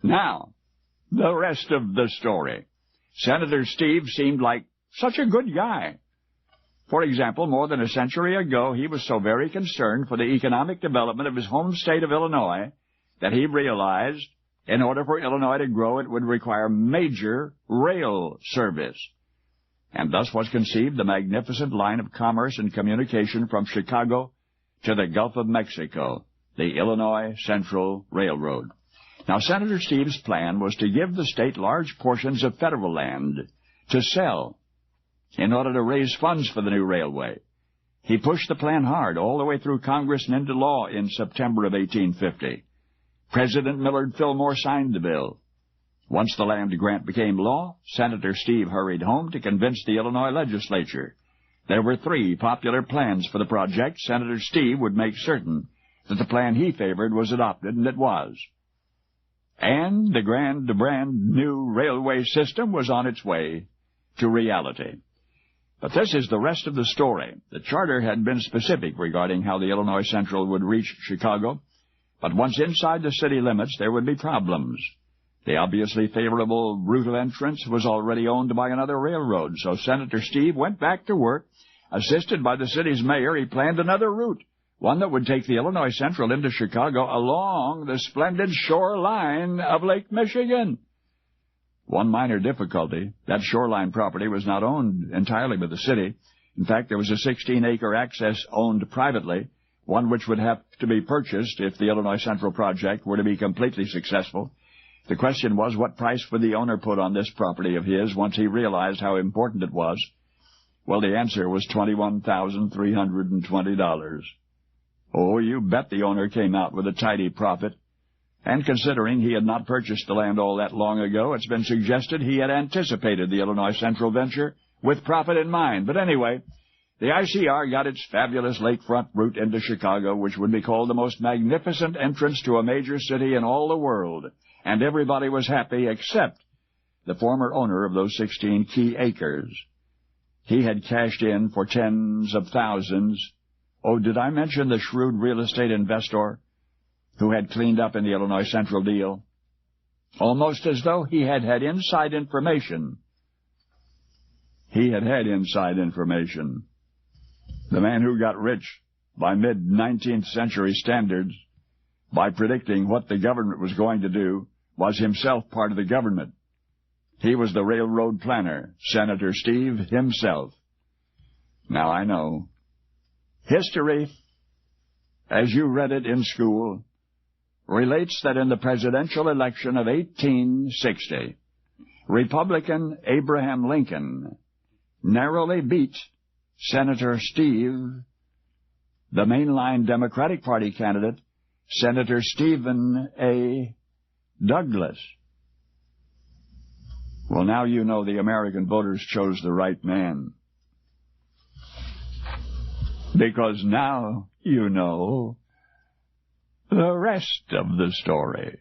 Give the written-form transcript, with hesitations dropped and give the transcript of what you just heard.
Now, the rest of the story. Senator Steve seemed like such a good guy. For example, more than a century ago, he was so very concerned for the economic development of his home state of Illinois that he realized in order for Illinois to grow, it would require major rail service. And thus was conceived the magnificent line of commerce and communication from Chicago to the Gulf of Mexico, the Illinois Central Railroad. Now, Senator Steve's plan was to give the state large portions of federal land to sell in order to raise funds for the new railway. He pushed the plan hard all the way through Congress and into law in September of 1850. President Millard Fillmore signed the bill. Once the land grant became law, Senator Steve hurried home to convince the Illinois legislature. There were 3 popular plans for the project. Senator Steve would make certain that the plan he favored was adopted, and it was. And the brand new railway system was on its way to reality. But this is the rest of the story. The charter had been specific regarding how the Illinois Central would reach Chicago, but once inside the city limits, there would be problems. The obviously favorable route of entrance was already owned by another railroad, so Senator Steve went back to work. Assisted by the city's mayor, he planned another route, one that would take the Illinois Central into Chicago along the splendid shoreline of Lake Michigan. One minor difficulty: that shoreline property was not owned entirely by the city. In fact, there was a 16-acre access owned privately, one which would have to be purchased if the Illinois Central project were to be completely successful. The question was, what price would the owner put on this property of his once he realized how important it was? Well, the answer was $21,320. Oh, you bet the owner came out with a tidy profit. And considering he had not purchased the land all that long ago, it's been suggested he had anticipated the Illinois Central venture with profit in mind. But anyway, the ICR got its fabulous lakefront route into Chicago, which would be called the most magnificent entrance to a major city in all the world. And everybody was happy except the former owner of those 16 key acres. He had cashed in for tens of thousands. Oh, did I mention the shrewd real estate investor who had cleaned up in the Illinois Central deal? Almost as though he had had inside information. He had had inside information. The man who got rich by mid-19th century standards by predicting what the government was going to do was himself part of the government. He was the railroad planner, Senator Steve himself. Now, I know history, as you read it in school, relates that in the presidential election of 1860, Republican Abraham Lincoln narrowly beat Senator Steve, the mainline Democratic Party candidate, Senator Stephen A. Douglas. Well, now you know the American voters chose the right man. Because now you know the rest of the story.